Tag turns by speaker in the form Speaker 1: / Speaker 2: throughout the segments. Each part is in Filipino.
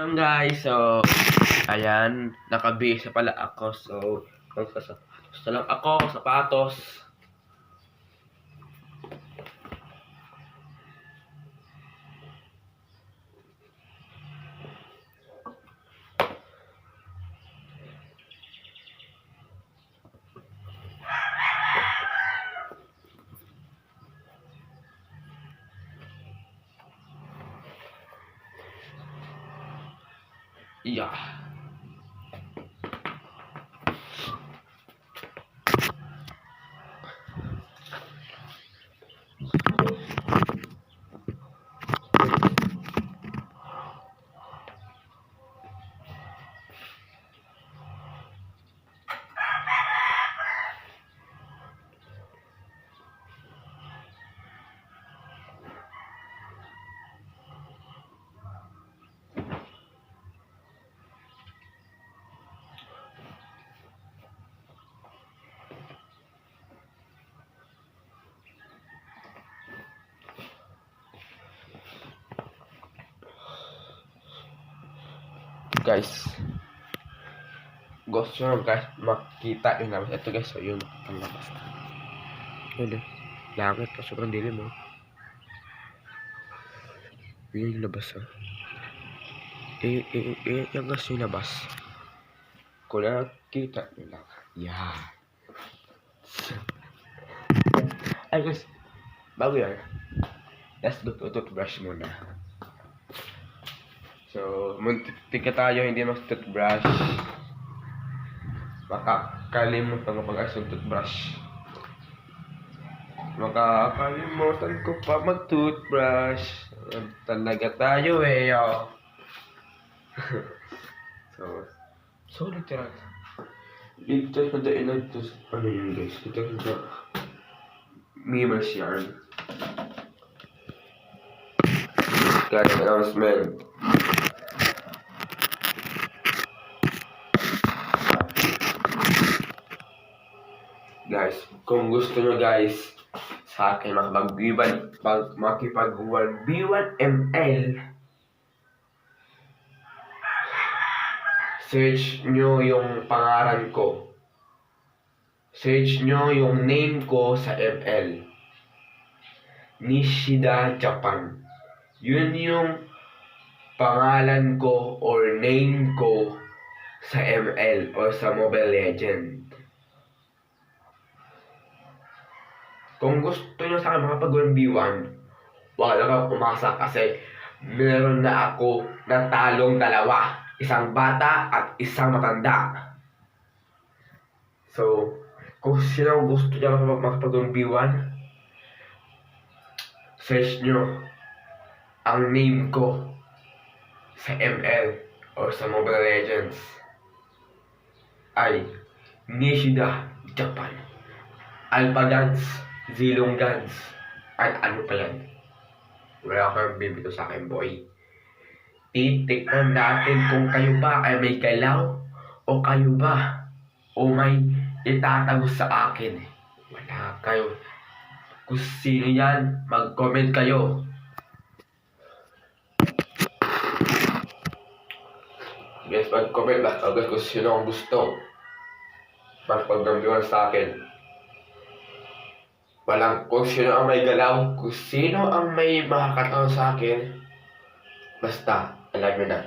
Speaker 1: Ayun guys, so ayan, nakabihis pala ako. So, gusto lang ako, sapatos. Yeah. Guys, gusto nyo guys makita yung labas. Ito guys, so yun ang labas. Yun eh, langit pa, sobrang dilim mo. Yun yung labas ha. Yung guys yung labas. Kung nakita nyo lang. Yeah. Ay guys, bago yan. Let's go to toothbrush muna. So, muntik tayo hindi mas toothbrush. Makakalimutan ko pag-ayos ng toothbrush. Makakalimutan ko pa mag-toothbrush. Talaga tayo eh, yo. So literal. Literal na dahil na ito. Ano yun guys? Literal na Mimers yarn. Guys, announcement. Guys, kung gusto nyo guys sa akin makipag-1v1 search nyo yung pangalan ko. Search nyo yung name ko sa ML. Nishida Japan. Yun yung pangalan ko or name ko sa ML or sa Mobile Legend. Kung gusto nyo sa akin makapag-1v1, wala kang umasa kasi meron na ako natalong dalawa. Isang bata at isang matanda. So, kung sino gusto nyo makapag-1v1, search nyo ang name ko sa ML or sa Mobile Legends ay Nishida Japan. Alpha Dance, Zilong Dance, at ano pa yan. Wala kang bibito sa akin, boy. Titikman natin kung kayo ba ay may galaw o kayo ba o may itatago sa akin. Wala kayo. Kung sino yan, mag-comment kayo. Guys, mag-comment lang agad kung sino ang gusto magpag-1v1 sa akin. Walang kung sino ang may galaw, kung sino ang may makakataon sa akin. Basta, alam nyo na.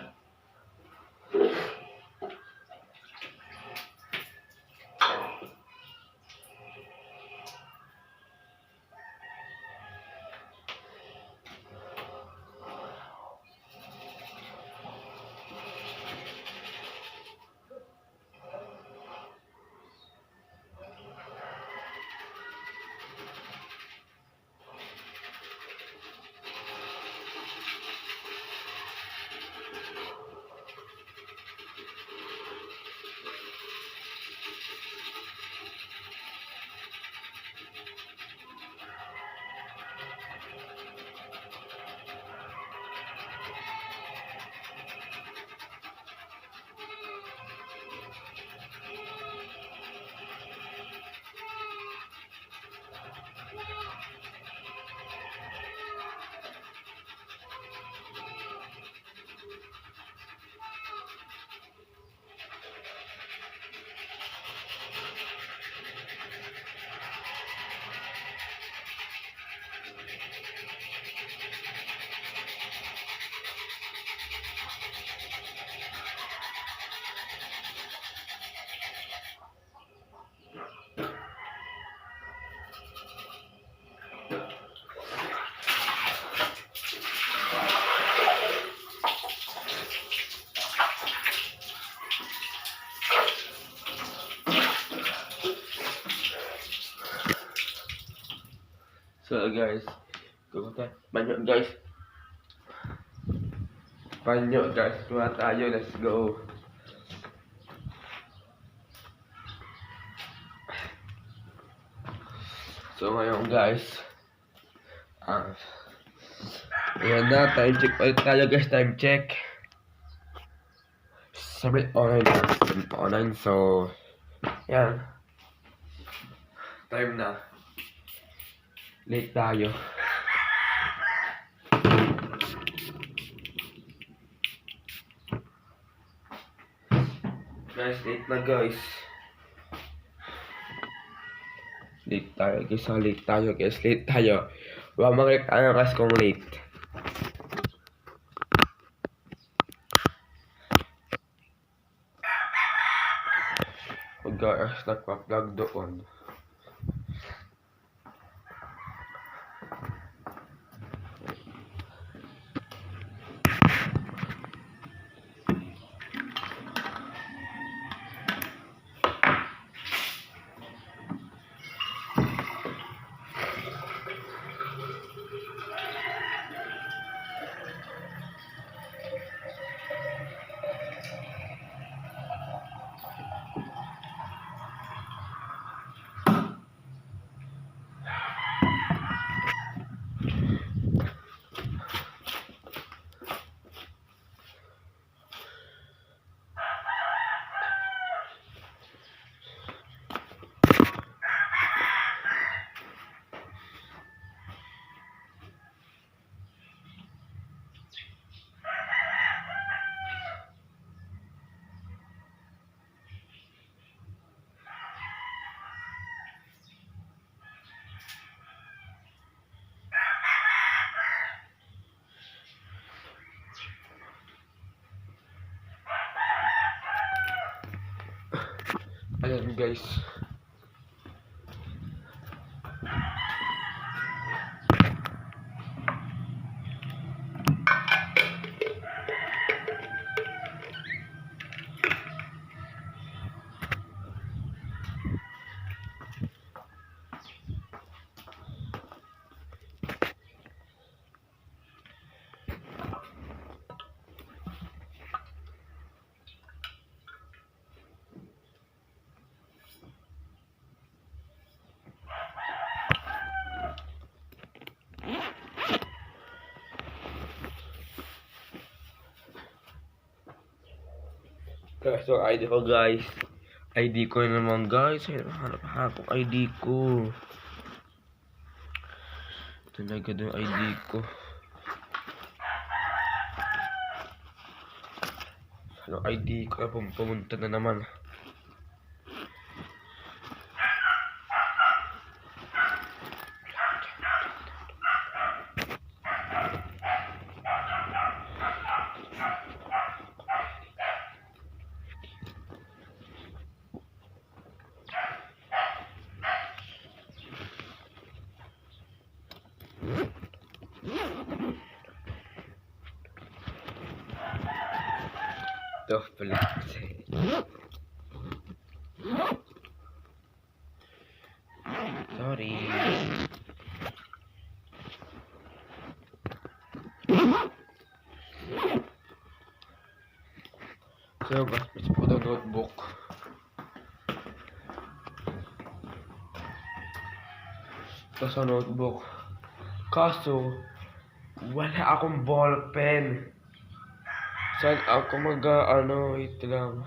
Speaker 1: So guys, banyo guys. Banyo guys, kuha tayo, let's go. So ngayon guys, ayan na, time check ulit tayo guys, time check. 7:09 na, 7:09, so, yan. Time na. Late tayo. Guys, late na guys. Late tayo guys. Wala makikita kasi kung late. Oh guys, nagpa-vlog doon. Ayan guys. So, ID ko guys. ID ko naman guys. Hanap ko ID ko. Talaga yung ID ko. Ano ID ko? Pumunta na naman. Ito pala kasi. Sorry. So guys, let's put the notebook. Ito sa notebook. Kaso, wala akong ball pen. Saan ako wait lang.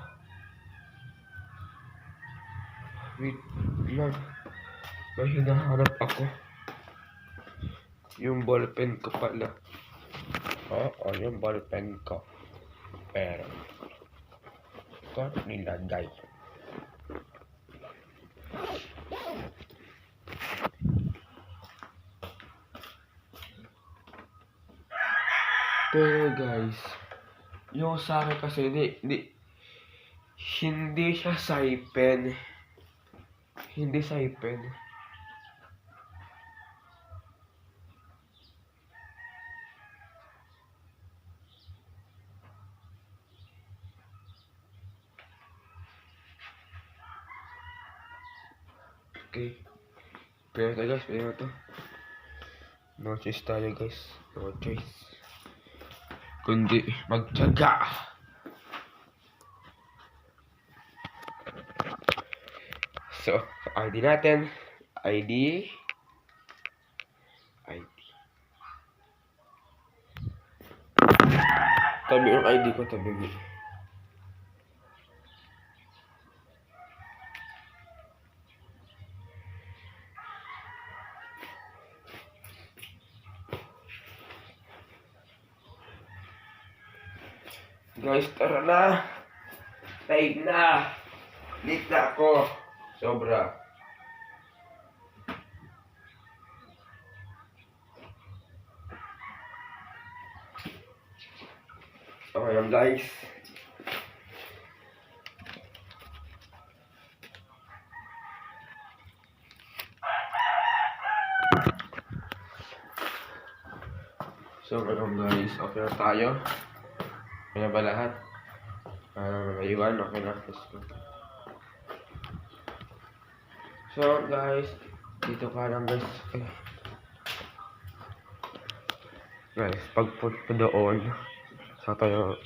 Speaker 1: Wait lang. May hinahanap ako. Yung ball pen ko pala. Oo, yung ball pen ko. Pero, ito nilagay. Pero guys, yung sa akin kasi hindi siya saipen. Hindi saipen. Okay. Pero ito guys, pero ito. No choice tayo guys. No choice. Kundi magtiyaga. So, ID natin. ID. Tabi yung ID ko, tabi mo. Guys, tara na. Taig na. Late na ako. Sobra. Okay lang guys. So ngayon guys, okay na tayo. Okay na ba lahat? Naiwan, okay na. Let's go. So guys, dito ka lang guys. Guys, pag-put ko doon, sa tayo,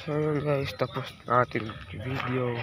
Speaker 1: So yun guys, tapos na ating video.